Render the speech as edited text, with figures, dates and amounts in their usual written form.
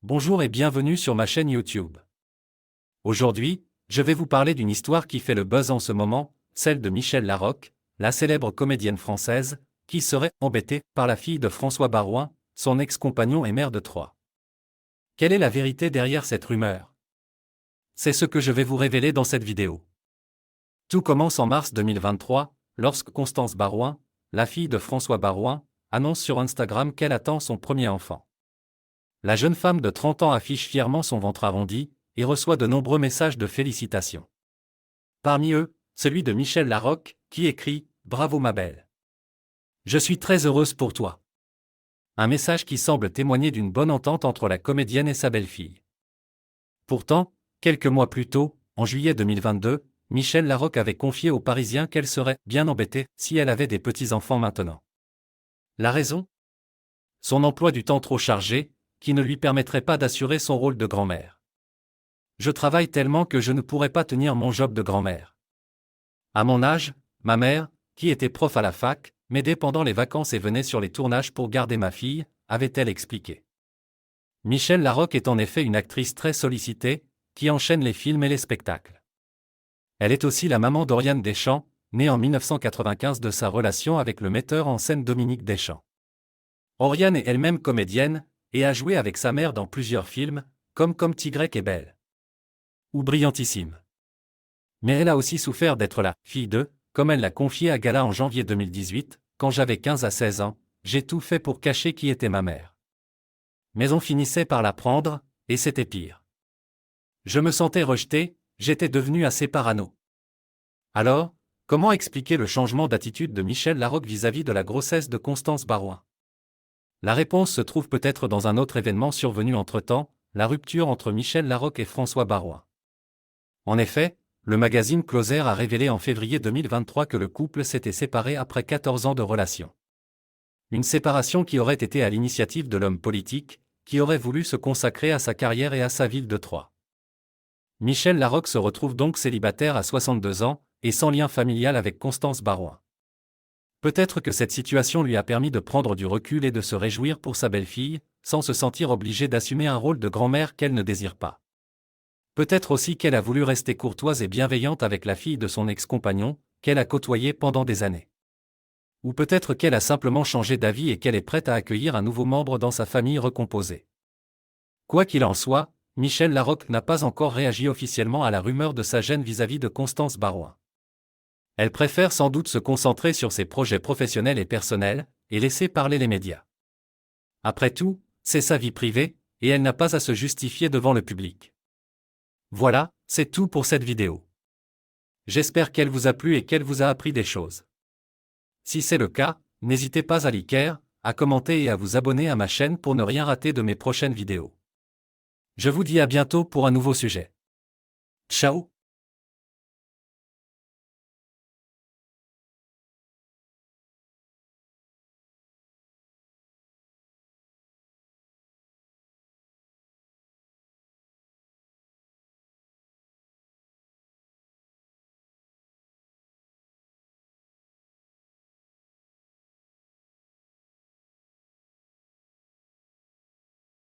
Bonjour et bienvenue sur ma chaîne YouTube. Aujourd'hui, je vais vous parler d'une histoire qui fait le buzz en ce moment, celle de Michel Larocque, la célèbre comédienne française, qui serait embêtée par la fille de François Baroin, son ex-compagnon et maire de Troyes. Quelle est la vérité derrière cette rumeur? C'est ce que je vais vous révéler dans cette vidéo. Tout commence en mars 2023, lorsque Constance Baroin, la fille de François Baroin, annonce sur Instagram qu'elle attend son premier enfant. La jeune femme de 30 ans affiche fièrement son ventre arrondi et reçoit de nombreux messages de félicitations. Parmi eux, celui de Michel Larocque, qui écrit « Bravo ma belle. Je suis très heureuse pour toi ». Un message qui semble témoigner d'une bonne entente entre la comédienne et sa belle-fille. Pourtant, quelques mois plus tôt, en juillet 2022, Michel Larocque avait confié aux Parisiens qu'elle serait bien embêtée si elle avait des petits-enfants maintenant. La raison? Son emploi du temps trop chargé, qui ne lui permettrait pas d'assurer son rôle de grand-mère. Je travaille tellement que je ne pourrais pas tenir mon job de grand-mère. À mon âge, ma mère, qui était prof à la fac, m'aidait pendant les vacances et venait sur les tournages pour garder ma fille, avait-elle expliqué. Michel Larocque est en effet une actrice très sollicitée, qui enchaîne les films et les spectacles. Elle est aussi la maman d'Oriane Deschamps, née en 1995 de sa relation avec le metteur en scène Dominique Deschamps. Oriane est elle-même comédienne, et a joué avec sa mère dans plusieurs films, comme Tigrec et Belle. Ou Brillantissime. Mais elle a aussi souffert d'être la « fille de », comme elle l'a confié à Gala en janvier 2018, « Quand j'avais 15 à 16 ans, j'ai tout fait pour cacher qui était ma mère. Mais on finissait par la prendre, et c'était pire. Je me sentais rejetée, j'étais devenue assez parano. » Alors, comment expliquer le changement d'attitude de Michel Larocque vis-à-vis de la grossesse de Constance Baroin? La réponse se trouve peut-être dans un autre événement survenu entre-temps, la rupture entre Michel Larocque et François Baroin. En effet, le magazine Closer a révélé en février 2023 que le couple s'était séparé après 14 ans de relation. Une séparation qui aurait été à l'initiative de l'homme politique, qui aurait voulu se consacrer à sa carrière et à sa ville de Troyes. Michel Larocque se retrouve donc célibataire à 62 ans, et sans lien familial avec Constance Baroin. Peut-être que cette situation lui a permis de prendre du recul et de se réjouir pour sa belle-fille, sans se sentir obligée d'assumer un rôle de grand-mère qu'elle ne désire pas. Peut-être aussi qu'elle a voulu rester courtoise et bienveillante avec la fille de son ex-compagnon, qu'elle a côtoyé pendant des années. Ou peut-être qu'elle a simplement changé d'avis et qu'elle est prête à accueillir un nouveau membre dans sa famille recomposée. Quoi qu'il en soit, Michel Larocque n'a pas encore réagi officiellement à la rumeur de sa gêne vis-à-vis de Constance Baroin. Elle préfère sans doute se concentrer sur ses projets professionnels et personnels, et laisser parler les médias. Après tout, c'est sa vie privée, et elle n'a pas à se justifier devant le public. Voilà, c'est tout pour cette vidéo. J'espère qu'elle vous a plu et qu'elle vous a appris des choses. Si c'est le cas, n'hésitez pas à liker, à commenter et à vous abonner à ma chaîne pour ne rien rater de mes prochaines vidéos. Je vous dis à bientôt pour un nouveau sujet. Ciao!